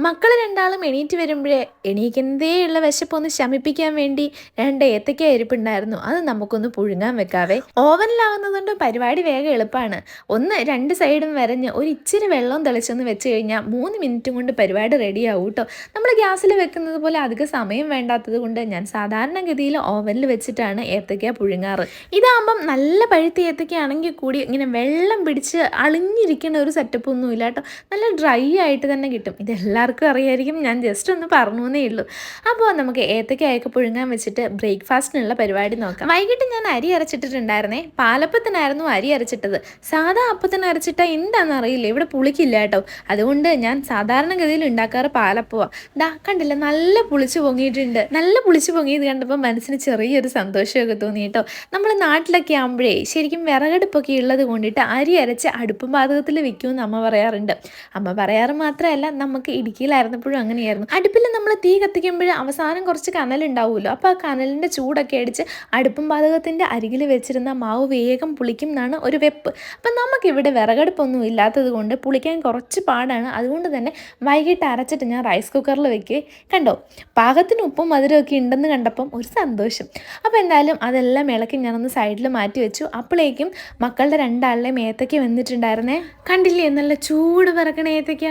മക്കൾ രണ്ടാളും എണീറ്റ് വരുമ്പോഴേ എണീക്കുന്നതേയുള്ള വിശപ്പൊന്ന് ശമിപ്പിക്കാൻ വേണ്ടി 2 ഏത്തയ്ക്ക ഇരിപ്പുണ്ടായിരുന്നു. അത് നമുക്കൊന്ന് പുഴുങ്ങാൻ വെക്കാവേ. ഓവനിലാവുന്നതുകൊണ്ട് പരിപാടി വേഗം എളുപ്പമാണ്. ഒന്ന് 2 സൈഡും വരഞ്ഞ് ഒരു ഇച്ചിരി വെള്ളം തെളിച്ചൊന്ന് വെച്ച് കഴിഞ്ഞാൽ 3 മിനിറ്റും കൊണ്ട് പരിപാടി റെഡിയാവും കേട്ടോ. നമ്മൾ ഗ്യാസിൽ വെക്കുന്നത് പോലെ അധികം സമയം വേണ്ടാത്തത് കൊണ്ട് ഞാൻ സാധാരണഗതിയിൽ ഓവനിൽ വെച്ചിട്ടാണ് ഏത്തയ്ക്ക പുഴുങ്ങാറ്. ഇതാകുമ്പം നല്ല പഴുത്ത ഏത്തയ്ക്കയാണെങ്കിൽ കൂടി ഇങ്ങനെ വെള്ളം പിടിച്ച് അളിഞ്ഞിരിക്കുന്ന ഒരു സെറ്റപ്പ് ഒന്നും ഇല്ല കേട്ടോ. നല്ല ഡ്രൈ ആയിട്ട് തന്നെ കിട്ടും. ഇതെല്ലാവർക്കും അറിയായിരിക്കും, ഞാൻ ജസ്റ്റ് ഒന്ന് പറഞ്ഞേ ഉള്ളൂ. അപ്പോൾ നമുക്ക് ഏത്തയ്ക്കായൊക്കെ പുഴുങ്ങാൻ വെച്ചിട്ട് ബ്രേക്ക്ഫാസ്റ്റിനുള്ള പരിപാടി നോക്കാം. വൈകിട്ട് ഞാൻ അരി അരച്ചിട്ടുണ്ടായിരുന്നേ. പാലപ്പത്തിനായിരുന്നു അരി അരച്ചിട്ടത്. സാധാ അപ്പത്തിന് അരച്ചിട്ടാൽ എന്താണെന്ന് അറിയില്ല, ഇവിടെ പുളിക്കില്ല കേട്ടോ. അതുകൊണ്ട് ഞാൻ സാധാരണഗതിയിൽ ഉണ്ടാക്കാറ് പാലപ്പമാണ്. ദാ കണ്ടില്ല, നല്ല പുളിച്ച് പൊങ്ങിയിട്ടുണ്ട്. നല്ല പുളിച്ച് പൊങ്ങിയത് കണ്ടപ്പോൾ മനസ്സിന് ചെറിയൊരു സന്തോഷമൊക്കെ തോന്നി കേട്ടോ. നമ്മൾ നാട്ടിലൊക്കെ ആകുമ്പോഴേ ശരിക്കും വിറകടുപ്പൊക്കെ ഉള്ളത് കൊണ്ടിട്ട് അരി അരച്ച് അടുപ്പും പാചകത്തിൽ വെക്കുമെന്ന് അമ്മ പറയാറുണ്ട്. അമ്മ പറയാറ് മാത്രമല്ല, നമുക്ക് ഇടുക്കിയിലായിരുന്നപ്പോഴും അങ്ങനെയായിരുന്നു. അടുപ്പിൽ നമ്മൾ തീ കത്തിക്കുമ്പോൾ അവസാനം കുറച്ച് കനലുണ്ടാവുമല്ലോ. അപ്പോൾ ആ കനലിൻ്റെ ചൂടൊക്കെ അടിച്ച് അടുപ്പും പാചകത്തിൻ്റെ അരികിൽ വെച്ചിരുന്ന മാവ് വേഗം പുളിക്കും എന്നാണ് ഒരു വെപ്പ്. അപ്പം നമുക്കിവിടെ വിറകടുപ്പൊന്നും ഇല്ലാത്തത് കൊണ്ട് പുളിക്കാൻ കുറച്ച് പാടാണ്. അതുകൊണ്ട് തന്നെ വൈകിട്ട് അരച്ചിട്ട് ഞാൻ റൈസ് കുക്കറിൽ വെക്കുക. കണ്ടോ, പാകത്തിന് ഉപ്പും മധുരമൊക്കെ ഉണ്ടെന്ന് കണ്ടപ്പം ഒരു സന്തോഷം. അപ്പോൾ എന്തായാലും അതെല്ലാം ഇളക്കി ഞാനൊന്ന് സൈഡിൽ മാറ്റി വെച്ചു. അപ്പോഴേക്കും മക്കളുടെ 2 ആളുടെയും ഏത്തയ്ക്ക വെന്തിട്ടുണ്ടായിരുന്നേ. കണ്ടില്ലേ, നല്ല ചൂട് പിറക്കണ ഏത്തയ്ക്ക.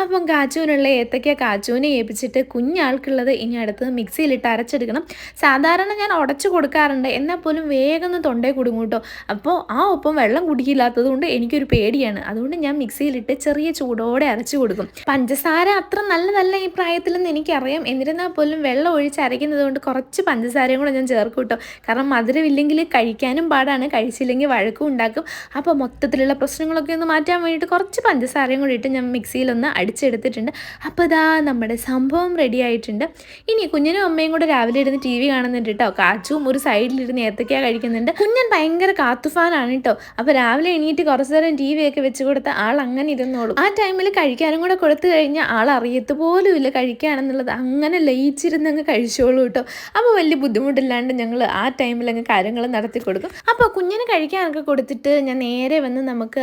അപ്പം കാച്ചുവിനുള്ള ഏത്തയ്ക്ക കാച്ചുവിനെ ഏൽപ്പിച്ചിട്ട് കുഞ്ഞാൾക്കുള്ളത് ഇനി അടുത്തത് മിക്സിയിലിട്ട് അരച്ചെടുക്കണം. സാധാരണ ഞാൻ ഉടച്ചു കൊടുക്കാറുണ്ട്, എന്നാൽ പോലും വേഗം ഒന്ന് തൊണ്ടയിൽ കുടുങ്ങും കേട്ടോ. അപ്പോൾ ആ ഒപ്പം വെള്ളം കുടിക്കില്ലാത്തത് കൊണ്ട് എനിക്കൊരു പേടിയാണ്. അതുകൊണ്ട് ഞാൻ മിക്സിയിലിട്ട് ചെറിയ ചൂടോടെ അരച്ചു കൊടുക്കും. പഞ്ചസാര അത്ര നല്ലതല്ല ഈ പ്രായത്തിലെന്ന് എനിക്കറിയാം. എന്നിരുന്നാൽ പോലും വെള്ളം ഒഴിച്ച് അരയ്ക്കുന്നത് കൊണ്ട് കുറച്ച് പഞ്ചസാരയും കൂടെ ഞാൻ ചേർക്കും കേട്ടോ. കാരണം മധുരമില്ലെങ്കിൽ കഴിക്കാനും പാടാണ്, കഴിച്ചില്ലെങ്കിൽ വഴക്കും ഉണ്ടാക്കും. അപ്പോൾ മൊത്തത്തിലുള്ള പ്രശ്നങ്ങളൊക്കെ ഒന്ന് മാറ്റാൻ വേണ്ടിയിട്ട് കുറച്ച് പഞ്ചസാരയും കൂടി ഇട്ട് ഞാൻ മിക്സിയിലൊന്ന് അടിച്ചെടുത്തിട്ടുണ്ട്. അപ്പോൾ ഇതാ നമ്മുടെ സംഭവം റെഡി ആയിട്ടുണ്ട്. ഇനി കുഞ്ഞിനും അമ്മയും കൂടെ രാവിലെ ഇരുന്ന് TV കാണുന്നുണ്ട് കേട്ടോ. കാച്ചും ഒരു സൈഡിലിരുന്ന് ഏത്തയ്ക്ക കഴിക്കുന്നുണ്ട്. കുഞ്ഞൻ ഭയങ്കര കാത്തുഫാനാണ് കേട്ടോ. അപ്പോൾ രാവിലെ എണീറ്റ് കുറച്ച് നേരം TV ഒക്കെ വെച്ച് കൊടുത്ത ആൾ അങ്ങനെ ഇരുന്നോളും. ആ ടൈമിൽ കഴിക്കാനും കൂടെ കൊടുത്തു കഴിഞ്ഞാൽ ആൾ അറിയത്ത് പോലും ഇല്ല കഴിക്കുകയാണെന്നുള്ളത്. അങ്ങനെ ലയിച്ചിരുന്നങ്ങ് കഴിച്ചോളൂ കേട്ടോ. അപ്പോൾ വലിയ ബുദ്ധിമുട്ടില്ലാണ്ട് ഞങ്ങൾ ആ ടൈമിലങ്ങ് കാര്യങ്ങൾ നടത്തി കൊടുക്കും. അപ്പോൾ കുഞ്ഞിന് കഴിക്കാനൊക്കെ കൊടുത്തിട്ട് ഞാൻ നേരെ വന്ന് നമുക്ക്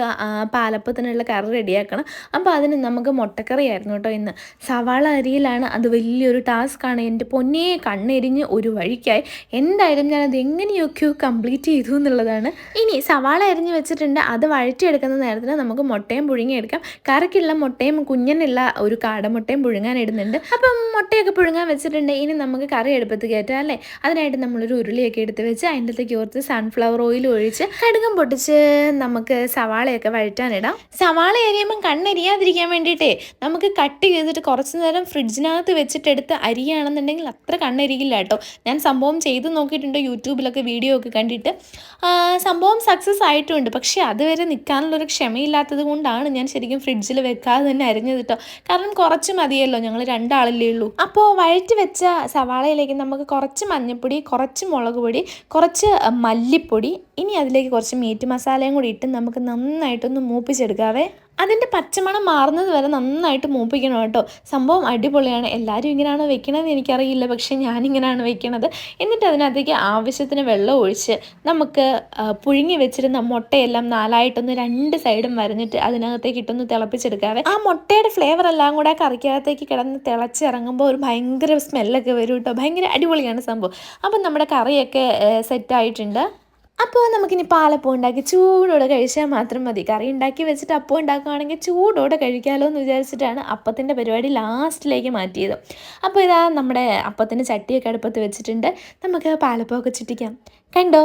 പാലപ്പത്തിനുള്ള കറി റെഡിയാക്കണം. അപ്പോൾ അതിന് നമുക്ക് മുട്ടക്കറിയായിരുന്നു കേട്ടോ ഇന്ന്. സവാള അരിയിലാണ്, അത് വലിയൊരു ടാസ്ക്കാണ്. എൻ്റെ പൊന്നേ, കണ്ണെരിഞ്ഞ് ഒരു വഴിക്കായി. എന്തായാലും ഞാനത് എങ്ങനെയൊക്കെയോ കംപ്ലീറ്റ് ചെയ്തു എന്നുള്ളതാണ്. ഇനി സവാള അരിഞ്ഞ് വെച്ചിട്ടുണ്ട്, അത് വഴറ്റിയെടുക്കുന്ന നേരത്തിന് നമുക്ക് മുട്ടയും പുഴുങ്ങിയെടുക്കാം. കറിക്കുള്ള മുട്ടയും കുഞ്ഞിനുള്ള ഒരു കാടമുട്ടയും പുഴുങ്ങാൻ ഇടുന്നുണ്ട്. അപ്പം മുട്ടയൊക്കെ പുഴുങ്ങാൻ വെച്ചിട്ടുണ്ട്. ഇനി നമുക്ക് കറി എടുപ്പത്ത് കയറ്റാം അല്ലേ. അതിനായിട്ട് നമ്മളൊരു ഉരുളിയൊക്കെ എടുത്ത് വെച്ച് അതിൻ്റെ അകത്തേക്ക് കുറച്ച് സൺഫ്ലവർ ഓയിൽ ഒഴിച്ച് കടുകും പൊട്ടിച്ച് നമുക്ക് സവാളയൊക്കെ വഴറ്റാനിടാം. സവാള അരിയുമ്പം കണ്ണെരിയാതിരിക്കാൻ വേണ്ടിയിട്ടേ നമുക്ക് കട്ട് ചെയ്തിട്ട് കുറച്ച് നേരം ഫ്രിഡ്ജിനകത്ത് വെച്ചിട്ടെടുത്ത് അരിയാണെന്നുണ്ടെങ്കിൽ അത്ര കണ്ണെരിയില്ല കേട്ടോ. ഞാൻ സംഭവം ചെയ്ത് നോക്കിയിട്ടുണ്ട്, യൂട്യൂബിലൊക്കെ വീഡിയോ ഒക്കെ കണ്ടിട്ട്. സംഭവം സക്സസ് ആയിട്ടുണ്ട്. പക്ഷേ അതുവരെ നിൽക്കാനുള്ളൊരു ക്ഷമയില്ലാത്തത് കൊണ്ടാണ് ഞാൻ ശരിക്കും ഫ്രിഡ്ജിൽ വെക്കാതെ തന്നെ അരിഞ്ഞത് കേട്ടോ. കാരണം കുറച്ച് മതിയല്ലോ, ഞങ്ങൾ 2 ആളല്ലേ ഉള്ളൂ. അപ്പോൾ വഴറ്റി വെച്ച സവാളയിലേക്ക് നമുക്ക് കുറച്ച് മഞ്ഞൾപ്പൊടി, കുറച്ച് മുളക് പൊടി, കുറച്ച് മല്ലിപ്പൊടി, ഇനി അതിലേക്ക് കുറച്ച് മീറ്റ് മസാലയും കൂടി ഇട്ട് നമുക്ക് നന്നായിട്ടൊന്ന് മൂപ്പിച്ചെടുക്കാവേ. അതിൻ്റെ പച്ചമണം മാറുന്നത് വരെ നന്നായിട്ട് മൂപ്പിക്കണം കേട്ടോ. സംഭവം അടിപൊളിയാണ്. എല്ലാവരും ഇങ്ങനെയാണ് വെക്കണതെന്ന് എനിക്കറിയില്ല, പക്ഷേ ഞാനിങ്ങനെയാണ് വെക്കണത്. എന്നിട്ട് അതിനകത്തേക്ക് ആവശ്യത്തിന് വെള്ളം ഒഴിച്ച് നമുക്ക് പുഴുങ്ങി വെച്ചിരുന്ന മുട്ടയെല്ലാം 4ആയിട്ടൊന്ന് 2 സൈഡും വരഞ്ഞിട്ട് അതിനകത്തേക്ക് ഇട്ടൊന്ന് തിളപ്പിച്ചെടുക്കാവേ. ആ മുട്ടയുടെ ഫ്ലേവർ എല്ലാം കൂടെ കറിക്കകത്തേക്ക് കിടന്ന് തിളച്ചിറങ്ങുമ്പോൾ ഒരു ഭയങ്കര സ്മെല്ലൊക്കെ വരും കേട്ടോ. ഭയങ്കര അടിപൊളിയാണ് സംഭവം. അപ്പം നമ്മുടെ കറിയൊക്കെ സെറ്റായിട്ടുണ്ട്. അപ്പോൾ നമുക്കിനി പാലപ്പം ഉണ്ടാക്കി ചൂടോടെ കഴിച്ചാൽ മാത്രം മതി. കറി ഉണ്ടാക്കി വെച്ചിട്ട് അപ്പം ഉണ്ടാക്കുകയാണെങ്കിൽ ചൂടോടെ കഴിക്കാമല്ലോ എന്ന് വിചാരിച്ചിട്ടാണ് അപ്പത്തിൻ്റെ പരിപാടി ലാസ്റ്റിലേക്ക് മാറ്റിയത്. അപ്പോൾ ഇതാ നമ്മുടെ അപ്പത്തിൻ്റെ ചട്ടിയൊക്കെ അടുപ്പത്ത് വെച്ചിട്ടുണ്ട്. നമുക്ക് പാലപ്പമൊക്കെ ചുറ്റിക്കാം. കണ്ടോ,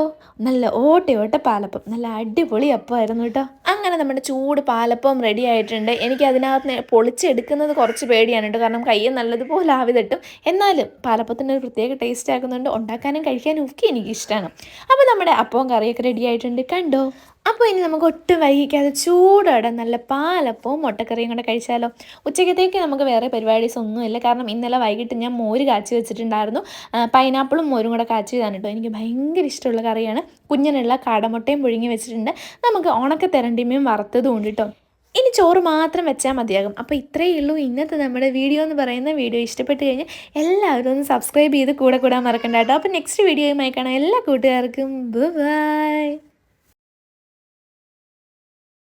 നല്ല ഓട്ട പാലപ്പം, നല്ല അടിപൊളി അപ്പമായിരുന്നു കേട്ടോ. അങ്ങനെ നമ്മുടെ ചൂട് പാലപ്പം റെഡി ആയിട്ടുണ്ട്. എനിക്ക് അതിനകത്ത് പൊളിച്ചെടുക്കുന്നത് കുറച്ച് പേടിയാണ് കേട്ടോ, കാരണം കയ്യിൽ നല്ലതുപോലെ ആവി തട്ടും. എന്നാലും പാലപ്പത്തിൻ്റെ ഒരു പ്രത്യേക ടേസ്റ്റ് ആക്കുന്നുണ്ട്. ഉണ്ടാക്കാനും കഴിക്കാനും ഒക്കെ എനിക്കിഷ്ടമാണ്. അപ്പോൾ നമ്മുടെ അപ്പവും കറിയൊക്കെ റെഡി ആയിട്ടുണ്ട്, കണ്ടോ. അപ്പോൾ ഇനി നമുക്ക് ഒട്ടും വൈകിക്കാതെ ചൂടോടെ നല്ല പാലപ്പവും മുട്ടക്കറിയും കൂടെ കഴിച്ചാലോ. ഉച്ചക്കത്തേക്ക് നമുക്ക് വേറെ പരിപാടീസ് ഒന്നുമില്ല, കാരണം ഇന്നലെ വൈകിട്ട് ഞാൻ മോര് കാച്ചി വെച്ചിട്ടുണ്ടായിരുന്നു. പൈനാപ്പിളും മോരും കൂടെ കാച്ചിയതാണ് കേട്ടോ. എനിക്ക് ഭയങ്കര ഇഷ്ടമുള്ള കറിയാണ്. കുഞ്ഞിനുള്ള കാടമുട്ടയും പുഴുങ്ങി വെച്ചിട്ടുണ്ട്. നമുക്ക് ഉണക്കത്തെരണ്ടിമയും വറുത്തതും ഉണ്ട് കേട്ടോ. ഇനി ചോറ് മാത്രം വെച്ചാൽ മതിയാകും. അപ്പോൾ ഇത്രയേ ഉള്ളൂ ഇന്നത്തെ നമ്മുടെ വീഡിയോ എന്ന് പറയുന്ന. വീഡിയോ ഇഷ്ടപ്പെട്ട് കഴിഞ്ഞാൽ എല്ലാവരും ഒന്ന് സബ്സ്ക്രൈബ് ചെയ്ത് കൂടെ കൂടാൻ മറക്കണ്ട കേട്ടോ. അപ്പോൾ നെക്സ്റ്റ് വീഡിയോയുമായി കാണാം. എല്ലാ കൂട്ടുകാർക്കും ബൈ.